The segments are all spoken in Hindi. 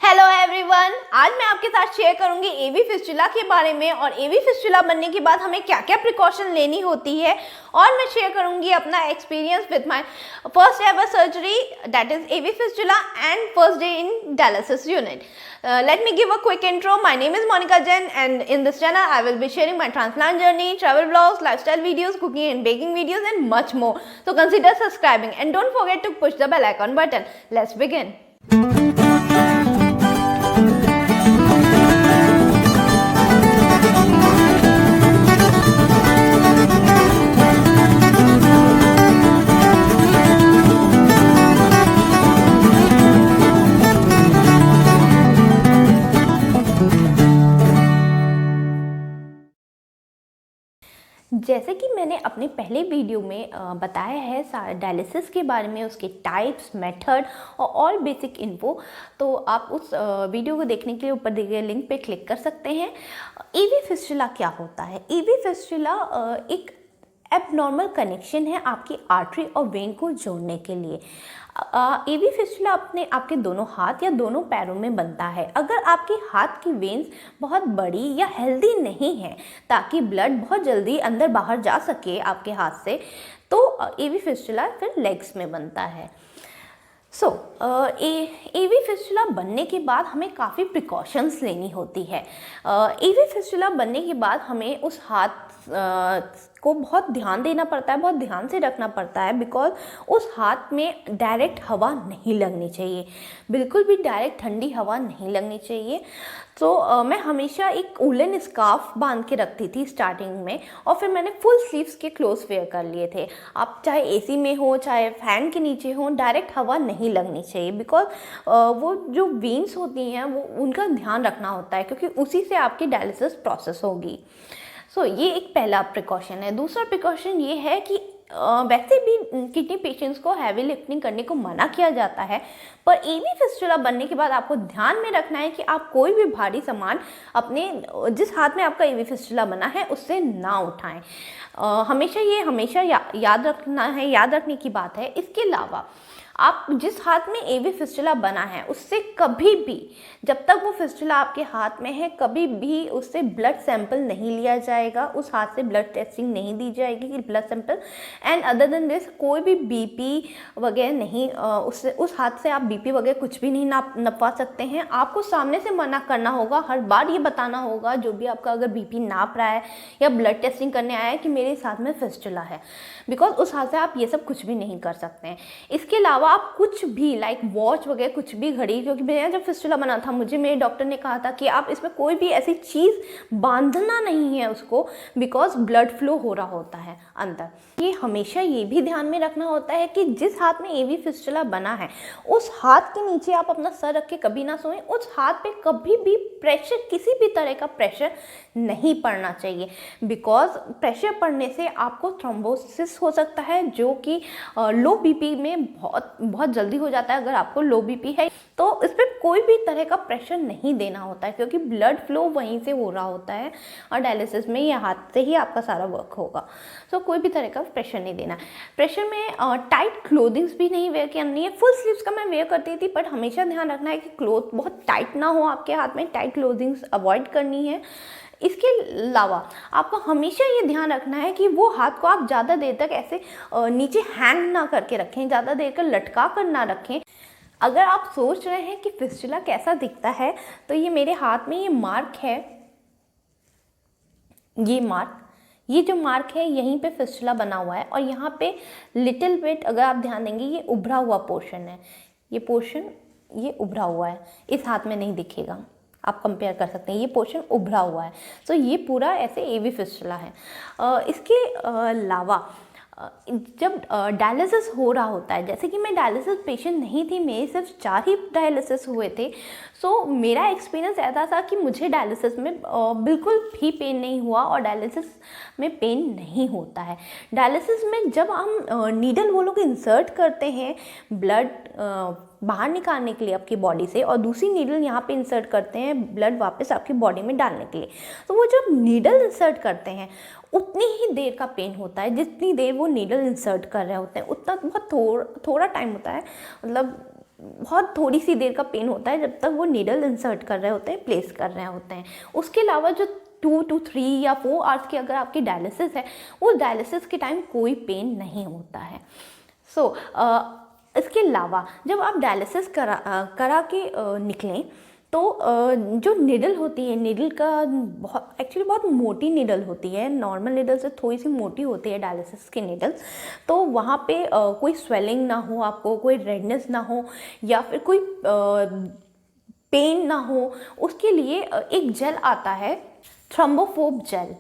हेलो एवरीवन, आज मैं आपके साथ शेयर करूंगी एवी फिस्टुला के बारे में और एवी फिस्टुला बनने के बाद हमें क्या क्या प्रिकॉशन लेनी होती है। और मैं शेयर करूंगी अपना experience with my first ever surgery that is AV fistula and first day in dialysis unit. Let me give a quick intro. My name is Monica Jain and in this channel I will be sharing my transplant journey, travel vlogs, lifestyle videos, cooking and baking videos and much more. So consider subscribing and don't forget to push the bell icon button. Let's begin. जैसे कि मैंने अपने पहले वीडियो में बताया है डायलिसिस के बारे में, उसके टाइप्स, मेथड और बेसिक इन्फो, तो आप उस वीडियो को देखने के लिए ऊपर दिए गए लिंक पे क्लिक कर सकते हैं। एवी फिस्टुला क्या होता है? एवी फिस्टुला एक एबनॉर्मल कनेक्शन है आपकी आर्टरी और वेन को जोड़ने के लिए। एवी फिस्टुला आपके दोनों हाथ या दोनों पैरों में बनता है। अगर आपके हाथ की वेन्स बहुत बड़ी या हेल्दी नहीं है ताकि ब्लड बहुत जल्दी अंदर बाहर जा सके आपके हाथ से, तो एवी फिस्टुला फिर लेग्स में बनता है। एवी फिस्टुला बनने के बाद हमें काफ़ी प्रिकॉशंस लेनी होती है। एवी फिस्टुला बनने के बाद हमें उस हाथ को बहुत ध्यान देना पड़ता है, बहुत ध्यान से रखना पड़ता है, बिकॉज उस हाथ में डायरेक्ट हवा नहीं लगनी चाहिए, बिल्कुल भी डायरेक्ट ठंडी हवा नहीं लगनी चाहिए। तो मैं हमेशा एक वूलन स्कार्फ बांध के रखती थी स्टार्टिंग में, और फिर मैंने फुल स्लीव्स के क्लोथ्स वेयर कर लिए थे। आप चाहे एसी में हो चाहे फैन के नीचे हो, डायरेक्ट हवा नहीं लगनी चाहिए, बिकॉज वो जो वेन्स होती हैं वो उनका ध्यान रखना होता है, क्योंकि उसी से आपकी डायलिसिस प्रोसेस होगी। ये एक पहला प्रिकॉशन है। दूसरा प्रिकॉशन ये है कि वैसे भी किडनी पेशेंट्स को हैवी लिफ्टिंग करने को मना किया जाता है, पर एवी फिस्टुला बनने के बाद आपको ध्यान में रखना है कि आप कोई भी भारी सामान अपने जिस हाथ में आपका एवी फिस्टुला बना है उससे ना उठाएं। हमेशा याद रखना है, याद रखने की बात है। इसके अलावा आप जिस हाथ में एवी फिस्टुला बना है उससे कभी भी, जब तक वो फिस्टुला आपके हाथ में है, कभी भी उससे ब्लड सैंपल नहीं लिया जाएगा, उस हाथ से ब्लड टेस्टिंग नहीं दी जाएगी कि blood sample. And other than this कोई भी बीपी वगैरह नहीं, उस हाथ से आप बीपी वगैरह कुछ भी नहीं नपवा सकते हैं। आपको सामने से मना करना होगा, हर बार ये बताना होगा जो भी आपका अगर बीपी नाप रहा है या ब्लड टेस्टिंग करने आया है कि मेरे इस हाथ में फिस्टुला है, बिकॉज उस हाथ से आप ये सब कुछ भी नहीं कर सकते हैं। इसके अलावा आप कुछ भी लाइक वॉच वगैरह, कुछ भी घड़ी, क्योंकि मेरा जब फिस्टुला बना था मुझे मेरे डॉक्टर ने कहा था कि आप इसमें कोई भी ऐसी चीज़ बांधना नहीं है उसको, बिकॉज ब्लड फ्लो हो रहा होता है अंदर। ये हमेशा ये भी ध्यान में रखना होता है कि जिस हाथ में एवी फिस्टुला बना है उस हाथ के नीचे आप अपना सर रख के कभी ना सोएं। उस हाथ पे कभी भी प्रेशर, किसी भी तरह का प्रेशर नहीं पड़ना चाहिए, बिकॉज प्रेशर पड़ने से आपको थ्रोम्बोसिस हो सकता है, जो कि लो बीपी में बहुत जल्दी हो जाता है। अगर आपको लो बीपी है तो इस पर कोई भी तरह का प्रेशर नहीं देना होता है, क्योंकि ब्लड फ्लो वहीं से हो रहा होता है और डायलिसिस में ये हाथ से ही आपका सारा वर्क होगा। कोई भी तरह का प्रेशर नहीं देना। प्रेशर में टाइट क्लोथिंग्स भी नहीं वेयर करनी है। फुल स्लीव्स का मैं वेयर करती थी, बट हमेशा ध्यान रखना है कि क्लोथ बहुत टाइट ना हो आपके हाथ में, टाइट क्लोथिंग्स अवॉइड करनी है। इसके अलावा आपको हमेशा ये ध्यान रखना है कि वो हाथ को आप ज़्यादा देर तक ऐसे नीचे हैंग ना करके रखें, ज़्यादा देर तक लटका कर ना रखें। अगर आप सोच रहे हैं कि फिस्टुला कैसा दिखता है, तो ये मेरे हाथ में ये मार्क है, ये जो मार्क है यहीं पे फिस्टुला बना हुआ है, और यहाँ पे लिटिल बिट अगर आप ध्यान देंगे ये उभरा हुआ पोर्शन है, ये उभरा हुआ है, इस हाथ में नहीं दिखेगा, आप कंपेयर कर सकते हैं, ये पोर्शन उभरा हुआ है। ये पूरा ऐसे एवी फिस्टुला है। इसके अलावा जब डायलिसिस हो रहा होता है, जैसे कि मैं डायलिसिस पेशेंट नहीं थी, मेरे सिर्फ 4 ही डायलिसिस हुए थे, मेरा एक्सपीरियंस ऐसा था कि मुझे डायलिसिस में बिल्कुल भी पेन नहीं हुआ, और डायलिसिस में पेन नहीं होता है। डायलिसिस में जब हम नीडल वो लोग इंसर्ट करते हैं ब्लड बाहर निकालने के लिए आपकी बॉडी से, और दूसरी नीडल यहाँ पे इंसर्ट करते हैं ब्लड वापस आपकी बॉडी में डालने के लिए, तो वो जब नीडल इंसर्ट करते हैं उतनी ही देर का पेन होता है जितनी देर वो नीडल इंसर्ट कर रहे होते हैं, उतना बहुत थोड़ा टाइम होता है, मतलब बहुत थोड़ी सी देर का पेन होता है जब तक वो नीडल इंसर्ट कर रहे होते हैं, प्लेस कर रहे होते हैं। उसके अलावा जो 2 to 3 या 4 आवर्स की अगर आपकी डायलिसिस है, उस डायलिसिस के टाइम कोई पेन नहीं होता है। सो इसके अलावा जब आप डायलिसिस करा के निकलें तो जो निडल होती है, निडल का बहुत मोटी निडल होती है, नॉर्मल निडल से थोड़ी सी मोटी होती है डायलिसिस की निडल। तो वहाँ पे कोई स्वेलिंग ना हो, आपको कोई रेडनेस ना हो या फिर कोई पेन ना हो, उसके लिए एक जेल आता है, थ्रोम्बोफोब जेल।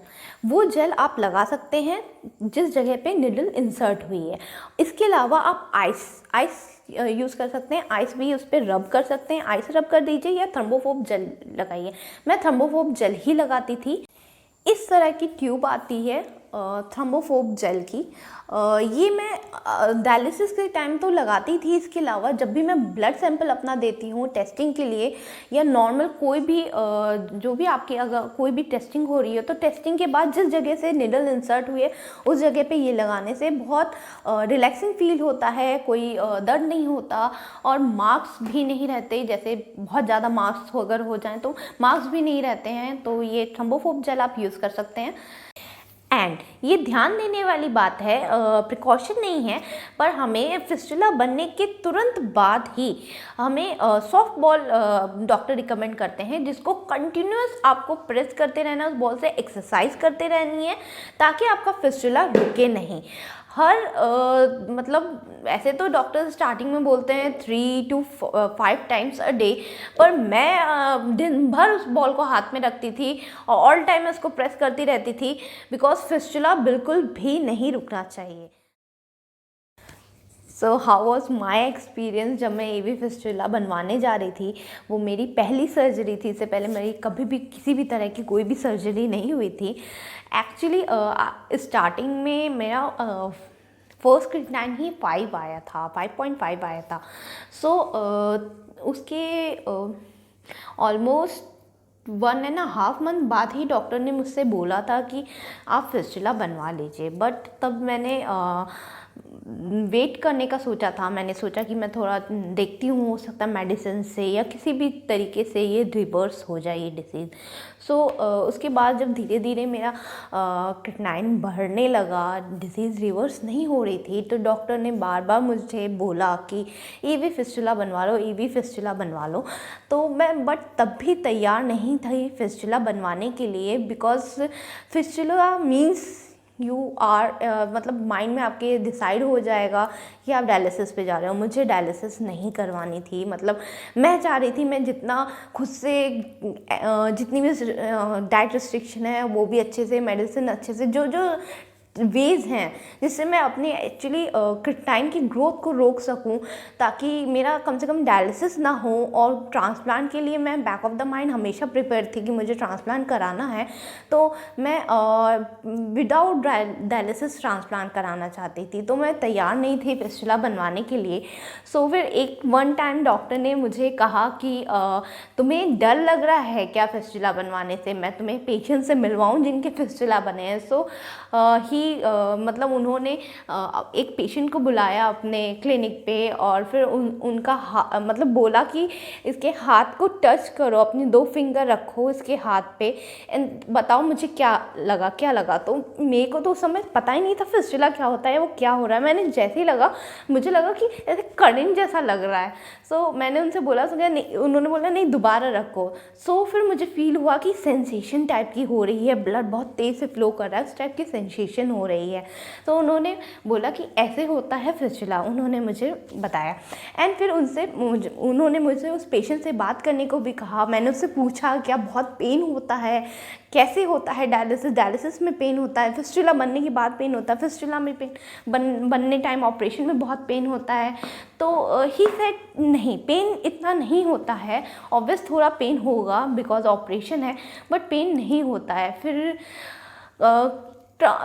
वो जेल आप लगा सकते हैं जिस जगह पे निडल इंसर्ट हुई है। इसके अलावा आप आइस यूज़ कर सकते हैं, आइस भी उस पर रब कर सकते हैं, आइस रब कर दीजिए या थ्रोम्बोफोब जेल लगाइए। मैं थ्रोम्बोफोब जेल ही लगाती थी। इस तरह की ट्यूब आती है थ्रोम्बोफोब जेल की। ये मैं डायलिसिस के टाइम तो लगाती थी। इसके अलावा जब भी मैं ब्लड सैंपल अपना देती हूँ टेस्टिंग के लिए या नॉर्मल कोई भी जो भी आपकी अगर कोई भी टेस्टिंग हो रही है, तो टेस्टिंग के बाद जिस जगह से निडल इंसर्ट हुई है उस जगह पे ये लगाने से बहुत रिलैक्सिंग फील होता है, कोई दर्द नहीं होता और मार्क्स भी नहीं रहते। जैसे बहुत ज़्यादा मार्क्स अगर हो जाएँ तो मार्क्स भी नहीं रहते हैं। तो ये थ्रोम्बोफोब जेल आप यूज़ कर सकते हैं। एंड ये ध्यान देने वाली बात है, प्रिकॉशन नहीं है, पर हमें फिस्टुला बनने के तुरंत बाद ही हमें सॉफ्ट बॉल डॉक्टर रिकमेंड करते हैं, जिसको कंटिन्यूस आपको प्रेस करते रहना, उस बॉल से एक्सरसाइज करते रहनी है ताकि आपका फिस्टुला रुके नहीं। हर मतलब ऐसे तो डॉक्टर स्टार्टिंग में बोलते हैं 3 to 5 टाइम्स अ डे, पर मैं दिन भर उस बॉल को हाथ में रखती थी और ऑल टाइम उसको प्रेस करती रहती थी, बिकॉज फिस्टुला बिल्कुल भी नहीं रुकना चाहिए। So how was my experience जब मैं एवी फिस्टुला बनवाने जा रही थी। वो मेरी पहली सर्जरी थी, इससे पहले मेरी कभी भी किसी भी तरह की कोई भी सर्जरी नहीं हुई थी। एक्चुअली स्टार्टिंग में मेरा फर्स्ट क्रिएटिनिन ही 5 आया था, 5.5 आया था। सो उसके ऑलमोस्ट 1.5 मंथ बाद ही डॉक्टर ने मुझसे बोला था कि आप फिस्टुला बनवा लीजिए। बट तब मैंने वेट करने का सोचा था। मैंने सोचा कि मैं थोड़ा देखती हूँ, हो सकता है मेडिसिन से या किसी भी तरीके से ये रिवर्स हो जाए ये डिसीज़। सो उसके बाद जब धीरे धीरे मेरा क्रिएटिनिन बढ़ने लगा, डिसीज़ रिवर्स नहीं हो रही थी, तो डॉक्टर ने बार बार मुझे बोला कि ईवी फिस्टुला बनवा लो, ईवी फिस्टुला बनवा लो। तो मैं बट तब भी तैयार नहीं थी फिस्टुला बनवाने के लिए, because fistula means you are मतलब माइंड में आपके डिसाइड हो जाएगा कि आप डायलिसिस पे जा रहे हो। मुझे डायलिसिस नहीं करवानी थी। मतलब मैं चाह रही थी मैं जितना खुद से जितनी भी डाइट रिस्ट्रिक्शन है वो भी अच्छे से, मेडिसिन अच्छे से, जो जो वेज हैं जिससे मैं अपनी एक्चुअली क्रिएटिनिन की ग्रोथ को रोक सकूं, ताकि मेरा कम से कम डायलिसिस ना हो। और ट्रांसप्लांट के लिए मैं बैक ऑफ द माइंड हमेशा प्रिपेयर थी कि मुझे ट्रांसप्लांट कराना है, तो मैं विदाउट डायलिसिस ट्रांसप्लांट कराना चाहती थी। तो मैं तैयार नहीं थी फिस्टुला बनवाने के लिए। सो फिर वन टाइम डॉक्टर ने मुझे कहा कि तुम्हें डर लग रहा है क्या फिस्टुला बनवाने से, मैं तुम्हें पेशेंट से मिलवाऊँ जिनके फिस्टुला बने हैं। सो मतलब उन्होंने एक पेशेंट को बुलाया अपने क्लिनिक पे और फिर उनका मतलब बोला कि इसके हाथ को टच करो, अपनी 2 फिंगर रखो इसके हाथ पे एंड बताओ मुझे क्या लगा। तो मेरे को तो उस समय पता ही नहीं था फिस्टुला क्या होता है, वो क्या हो रहा है। मैंने जैसे ही लगा, मुझे लगा कि ऐसे करंट जैसा लग रहा है। सो मैंने उनसे बोला, उन्होंने बोला नहीं दोबारा रखो। सो फिर मुझे फील हुआ कि सेंसेशन टाइप की हो रही है, ब्लड बहुत तेज़ से फ्लो कर रहा है, उस टाइप की सेंसेशन हो रही है। तो उन्होंने बोला कि ऐसे होता है फिस्टुला, उन्होंने मुझे बताया। एंड फिर उन्होंने मुझे उस पेशेंट से बात करने को भी कहा। मैंने उससे पूछा क्या बहुत पेन होता है, कैसे होता है डायलिसिस में पेन होता है, फिस्टुला बनने के बाद पेन होता है, फिस्टुला में पेन बनने टाइम ऑपरेशन में बहुत पेन होता है। तो ही सेड नहीं, पेन इतना नहीं होता है, ऑब्वियस थोड़ा पेन होगा बिकॉज ऑपरेशन है, बट पेन नहीं होता है।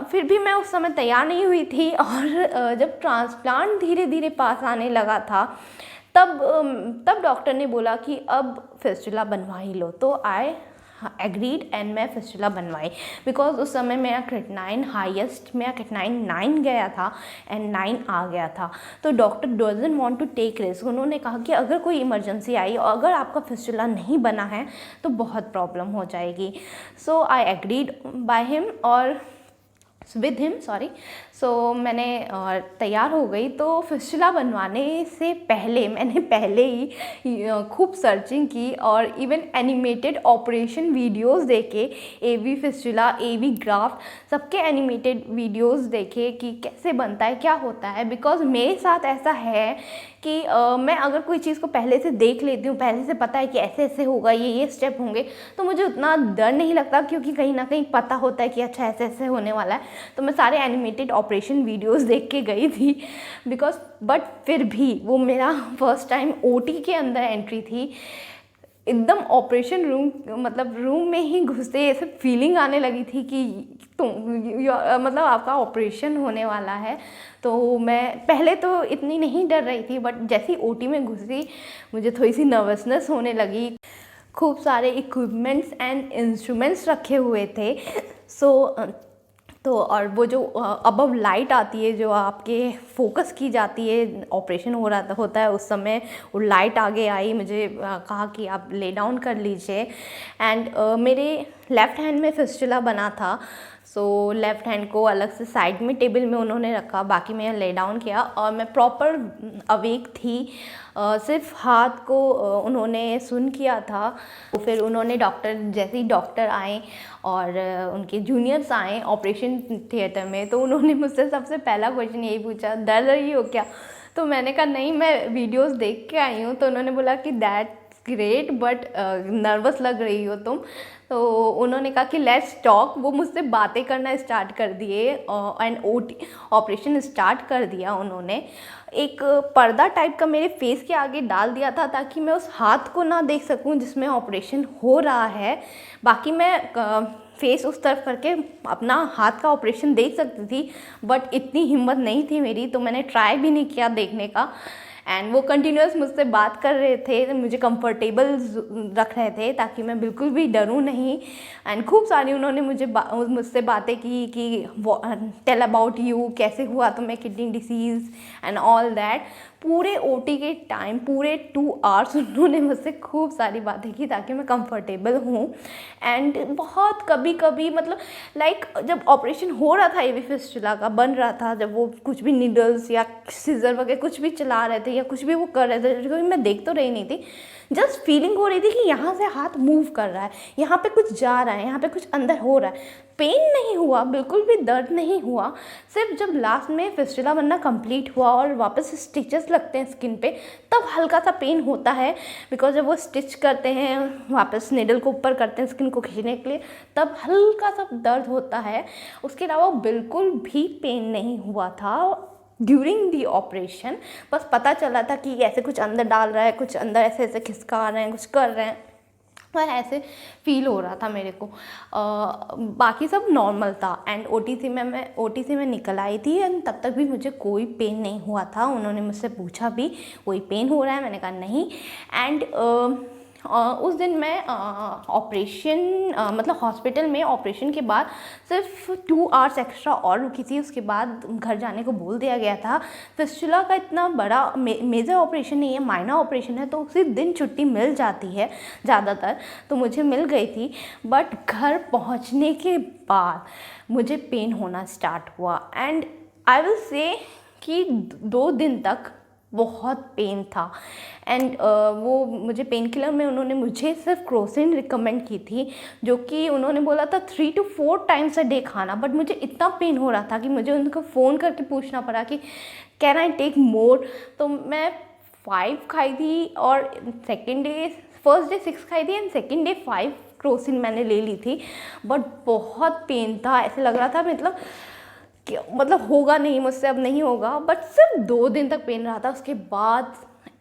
फिर भी मैं उस समय तैयार नहीं हुई थी। और जब ट्रांसप्लांट धीरे धीरे पास आने लगा था, तब डॉक्टर ने बोला कि अब फिस्टुला बनवा ही लो। तो आई एग्रीड एंड मैं फिस्टुला बनवाई, बिकॉज उस समय मेरा क्रेटनाइन हाईएस्ट, मेरा क्रेटनाइन 9 गया था एंड 9 आ गया था। तो doctor doesn't want to take risk. उन्होंने कहा कि अगर कोई इमरजेंसी आई और अगर आपका फिस्टुला नहीं बना है तो बहुत प्रॉब्लम हो जाएगी। सो आई एग्रीड बाय हिम और विद हिम सॉरी। सो मैंने तैयार हो गई। तो फिस्टुला बनवाने से पहले मैंने पहले ही खूब सर्चिंग की और इवन एनिमेटेड ऑपरेशन वीडियोस देखे, एवी फिस्टुला, एवी ग्राफ्ट, सबके एनिमेटेड वीडियोस देखे कि कैसे बनता है, क्या होता है। बिकॉज मेरे साथ ऐसा है कि मैं अगर कोई चीज़ को पहले से देख लेती हूँ, पहले से पता है कि ऐसे ऐसे होगा, ये स्टेप होंगे, तो मुझे उतना डर नहीं लगता, क्योंकि कहीं ना कहीं पता होता है कि अच्छा ऐसे ऐसे होने वाला है। तो मैं सारे एनिमेटेड ऑपरेशन वीडियोस देख के गई थी बिकॉज, बट फिर भी वो मेरा फर्स्ट टाइम ओटी के अंदर एंट्री थी। एकदम ऑपरेशन रूम, मतलब रूम में ही घुसते ऐसे फीलिंग आने लगी थी कि मतलब आपका ऑपरेशन होने वाला है। तो मैं पहले तो इतनी नहीं डर रही थी, बट जैसी ओटी में घुसी मुझे थोड़ी सी नर्वसनेस होने लगी। खूब सारे इक्विपमेंट्स एंड इंस्ट्रूमेंट्स रखे हुए थे। तो और वो जो अबव लाइट आती है जो आपके फोकस की जाती है, ऑपरेशन हो रहा होता है उस समय, वो लाइट आगे आई, मुझे कहा कि आप ले डाउन कर लीजिए। एंड मेरे लेफ़्ट हैंड में फिस्टुला बना था। सो लेफ़्ट हैंड को अलग से साइड में टेबल में उन्होंने रखा, बाकी मैं ले डाउन किया और मैं प्रॉपर अवेक थी। सिर्फ हाथ को उन्होंने सुन किया था। तो फिर उन्होंने जैसे ही डॉक्टर आए और उनके जूनियर्स आए ऑपरेशन थिएटर में, तो उन्होंने मुझसे सबसे पहला क्वेश्चन यही पूछा, डर रही हो क्या? तो मैंने कहा नहीं, मैं वीडियोस देख के आई हूँ। तो उन्होंने बोला कि दैट्स ग्रेट, बट नर्वस लग रही हो तुम। तो उन्होंने कहा कि लेट्स टॉक। वो मुझसे बातें करना स्टार्ट कर दिए एंड ऑपरेशन स्टार्ट कर दिया। उन्होंने एक पर्दा टाइप का मेरे फेस के आगे डाल दिया था ताकि मैं उस हाथ को ना देख सकूं जिसमें ऑपरेशन हो रहा है। बाकी मैं फेस उस तरफ करके अपना हाथ का ऑपरेशन देख सकती थी, बट इतनी हिम्मत नहीं थी मेरी, तो मैंने ट्राई भी नहीं किया देखने का। एंड वो कंटिन्यूस मुझसे बात कर रहे थे, मुझे कंफर्टेबल रख रहे थे ताकि मैं बिल्कुल भी डरूं नहीं। एंड खूब सारी उन्होंने मुझसे बातें की कि टेल अबाउट यू, कैसे हुआ तुम्हें kidney disease and all that. पूरे ओटी के टाइम, पूरे 2 आवर्स उन्होंने मुझसे खूब सारी बातें की ताकि मैं कंफर्टेबल हूँ। एंड बहुत कभी कभी मतलब जब ऑपरेशन हो रहा था एवी फिस्टुला का, बन रहा था, जब वो कुछ भी नीडल्स या सीजर वगैरह कुछ भी चला रहे थे या कुछ भी वो कर रहे थे, क्योंकि मैं देख तो रही नहीं थी, जस्ट फीलिंग हो रही थी कि यहाँ से हाथ मूव कर रहा है, यहाँ पे कुछ जा रहा है, यहाँ पे कुछ अंदर हो रहा है। पेन नहीं हुआ, बिल्कुल भी दर्द नहीं हुआ। सिर्फ जब लास्ट में फिस्टुला बनना कंप्लीट हुआ और वापस स्टिचेस लगते हैं स्किन पे, तब हल्का सा पेन होता है। बिकॉज जब वो स्टिच करते हैं, वापस निडल को ऊपर करते हैं स्किन को खींचने के लिए, तब हल्का सा दर्द होता है। उसके अलावा बिल्कुल भी पेन नहीं हुआ था ड्यूरिंग दी ऑपरेशन। बस पता चला था कि ऐसे कुछ अंदर डाल रहा है, कुछ अंदर ऐसे ऐसे खिसका रहे हैं, कुछ कर रहे हैं, पर ऐसे फील हो रहा था मेरे को। बाकी सब नॉर्मल था। एंड ओटी से मैं निकल आई थी एंड तब तक भी मुझे कोई पेन नहीं हुआ था। उन्होंने मुझसे पूछा भी कोई पेन हो रहा है, मैंने कहा नहीं। एंड उस दिन मैं ऑपरेशन मतलब हॉस्पिटल में ऑपरेशन के बाद सिर्फ 2 आवर्स एक्स्ट्रा और रुकी थी। उसके बाद घर जाने को बोल दिया गया था। फिस्टुला का इतना बड़ा मेजर ऑपरेशन नहीं है, माइनर ऑपरेशन है, तो उसी दिन छुट्टी मिल जाती है ज़्यादातर, तो मुझे मिल गई थी। बट घर पहुंचने के बाद मुझे पेन होना स्टार्ट हुआ एंड आई विल से कि 2 दिन तक बहुत पेन था। एंड वो मुझे पेन किलर में उन्होंने मुझे सिर्फ क्रोसिन रिकमेंड की थी, जो कि उन्होंने बोला था 3 to 4 टाइम्स अ डे खाना। बट मुझे इतना पेन हो रहा था कि मुझे उनको फ़ोन करके पूछना पड़ा कि कैन आई टेक मोर। तो मैं 5 खाई थी और फर्स्ट डे 6 खाई थी एंड सेकेंड डे 5 क्रोसिन मैंने ले ली थी। बट बहुत पेन था, ऐसे लग रहा था मतलब होगा नहीं मुझसे, अब नहीं होगा। बट सिर्फ 2 दिन तक पेन रहा था, उसके बाद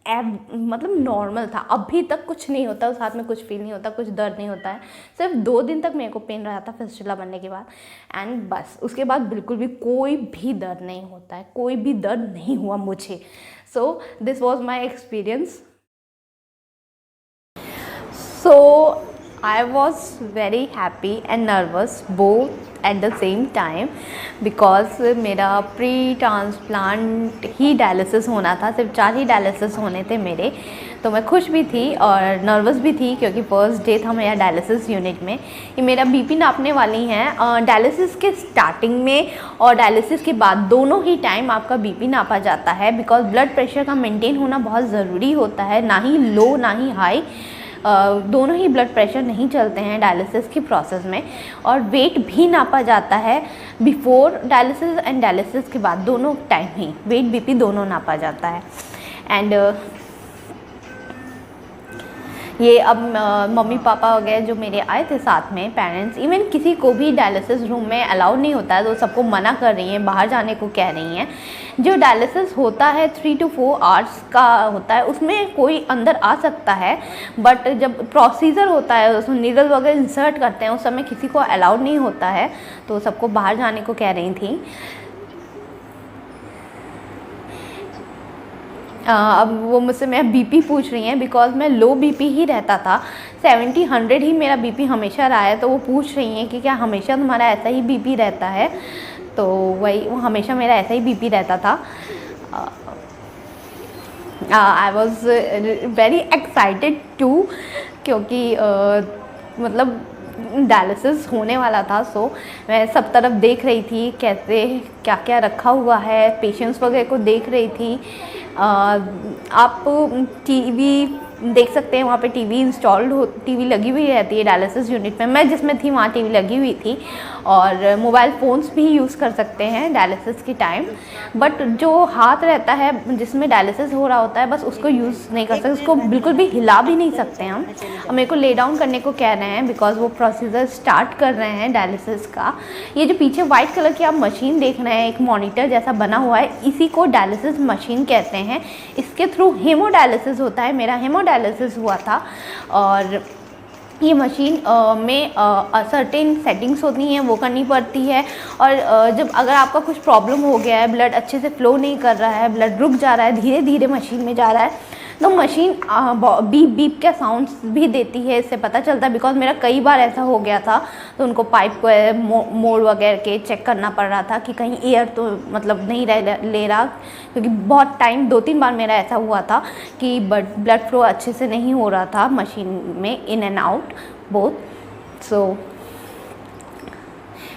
मतलब नॉर्मल था। अभी तक कुछ नहीं होता, उस हाथ में कुछ फील नहीं होता, कुछ दर्द नहीं होता है। सिर्फ 2 दिन तक मेरे को पेन रहा था फिस्टुला बनने के बाद एंड बस उसके बाद बिल्कुल भी कोई भी दर्द नहीं होता है, कोई भी दर्द नहीं हुआ मुझे। So this was my experience. So I was very happy and nervous both at the same time because मेरा प्री ट्रांसप्लांट ही डायलिसिस होना था, सिर्फ 4 ही डायलिसिस होने थे मेरे। तो मैं खुश भी थी और नर्वस भी थी क्योंकि फ़र्स्ट डे था मेरा डायलिसिस यूनिट में। ये मेरा बीपी नापने वाली हैं। डायलिसिस के स्टार्टिंग में और डायलिसिस के बाद दोनों ही टाइम आपका बीपी नापा जाता है बिकॉज़ ब्लड प्रेशर का मेंटेन होना बहुत ज़रूरी होता है, ना ही लो ना ही हाई। दोनों ही ब्लड प्रेशर नहीं चलते हैं डायलिसिस की प्रोसेस में। और वेट भी नापा जाता है बिफोर डायलिसिस एंड डायलिसिस के बाद, दोनों टाइम ही वेट बीपी दोनों नापा जाता है। एंड ये अब मम्मी पापा वगैरह जो मेरे आए थे साथ में, पेरेंट्स, इवन किसी को भी डायलिसिस रूम में अलाउ नहीं होता है, तो सबको मना कर रही हैं, बाहर जाने को कह रही हैं। जो डायलिसिस होता है 3 to 4 आवर्स का होता है, उसमें कोई अंदर आ सकता है, बट जब प्रोसीजर होता है उसमें नीडल वगैरह इंसर्ट करते हैं उस समय किसी को अलाउड नहीं होता है, तो सबको बाहर जाने को कह रही थी। अब वो मुझसे मेरा बीपी पूछ रही हैं बिकॉज़ मैं लो बीपी ही रहता था, 70-100 ही मेरा बीपी हमेशा रहा है। तो वो पूछ रही हैं कि क्या हमेशा तुम्हारा ऐसा ही बीपी रहता है? तो वही, वो हमेशा मेरा ऐसा ही बीपी रहता था। I was very excited to, क्योंकि मतलब डायलिसिस होने वाला था। सो मैं सब तरफ देख रही थी कैसे क्या क्या रखा हुआ है, पेशेंट्स वगैरह को देख रही थी। आप टीवी देख सकते हैं, वहाँ पे टीवी इंस्टॉल्ड हो, टीवी लगी हुई रहती है डायलिसिस यूनिट में। मैं जिसमें थी वहाँ टीवी लगी हुई थी, और मोबाइल फ़ोन्स भी यूज़ कर सकते हैं डायलिसिस के टाइम। बट जो हाथ रहता है जिसमें डायलिसिस हो रहा होता है, बस उसको यूज़ नहीं कर सकते, उसको बिल्कुल भी हिला भी नहीं सकते हम। अब मेरे को ले डाउन करने को कह रहे हैं बिकॉज़ वो प्रोसीजर स्टार्ट कर रहे हैं डायलिसिस का। ये जो पीछे वाइट कलर की आप मशीन देख रहे हैं, एक मॉनिटर जैसा बना हुआ है, इसी को डायलिसिस मशीन कहते हैं। इसके थ्रू हेमोडायलिसिस होता है। मेरा हेमोडायलिसिस हुआ था, और ये मशीन में सर्टेन सेटिंग्स होती हैं, वो करनी पड़ती है। और जब अगर आपका कुछ प्रॉब्लम हो गया है, ब्लड अच्छे से फ्लो नहीं कर रहा है, ब्लड रुक जा रहा है, धीरे धीरे मशीन में जा रहा है, तो मशीन बीप बीप के साउंड्स भी देती है। इससे पता चलता है, बिकॉज मेरा कई बार ऐसा हो गया था, तो उनको पाइप को मोड़ वगैरह के चेक करना पड़ रहा था कि कहीं एयर तो मतलब नहीं ले रहा, क्योंकि बहुत टाइम 2-3 बार मेरा ऐसा हुआ था कि ब्लड फ्लो अच्छे से नहीं हो रहा था मशीन में, in and out both. So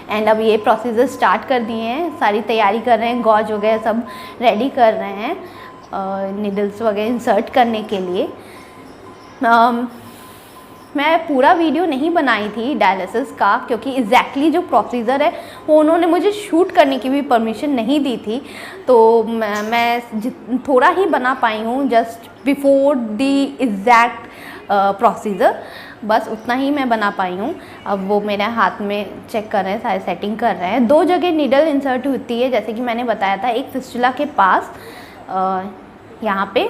and अब ये प्रोसीजर स्टार्ट कर दिए हैं, सारी तैयारी कर रहे हैं, गॉज वगैरह सब रेडी कर रहे हैं नीडल्स वगैरह इंसर्ट करने के लिए। मैं पूरा वीडियो नहीं बनाई थी डायलिसिस का, क्योंकि एग्जैक्टली जो प्रोसीजर है वो उन्होंने मुझे शूट करने की भी परमिशन नहीं दी थी। तो मैं थोड़ा ही बना पाई हूँ, just before the exact procedure, बस उतना ही मैं बना पाई हूँ। अब वो मेरे हाथ में चेक कर रहे हैं, सारे सेटिंग कर रहे हैं। 2 जगह नीडल इंसर्ट होती है, जैसे कि मैंने बताया था, एक फिस्टुला के पास यहाँ पे,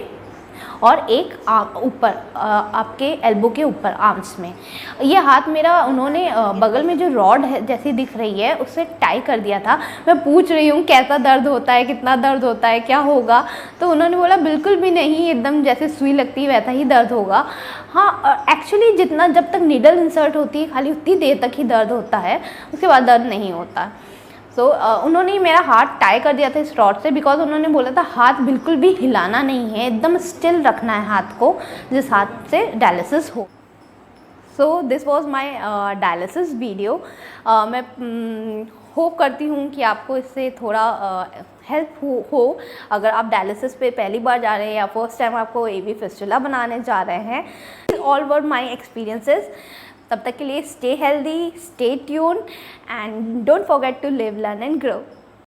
और एक ऊपर आपके एल्बो के ऊपर आर्म्स में। ये हाथ मेरा उन्होंने बगल में जो रॉड है जैसी दिख रही है उससे टाई कर दिया था। मैं पूछ रही हूँ कैसा दर्द होता है, कितना दर्द होता है, क्या होगा, तो उन्होंने बोला बिल्कुल भी नहीं, एकदम जैसे सुई लगती है वैसा ही दर्द होगा। हाँ, एक्चुअली जितना जब तक नीडल इंसर्ट होती है खाली उतनी देर तक ही दर्द होता है, उसके बाद दर्द नहीं होता। तो उन्होंने मेरा हाथ टाई कर दिया था इस रॉड से, बिकॉज उन्होंने बोला था हाथ बिल्कुल भी हिलाना नहीं है, एकदम स्टिल रखना है हाथ को, जिस हाथ से डायलिसिस हो। So this was my dialysis video. मैं होप करती हूँ कि आपको इससे थोड़ा हेल्प हो अगर आप डायलिसिस पे पहली बार जा रहे हैं या फर्स्ट टाइम आपको AV फिस्टुला बनाने जा रहे हैं। All over my experiences. तब तक के लिए stay healthy, stay tuned, and don't forget to live, learn and grow.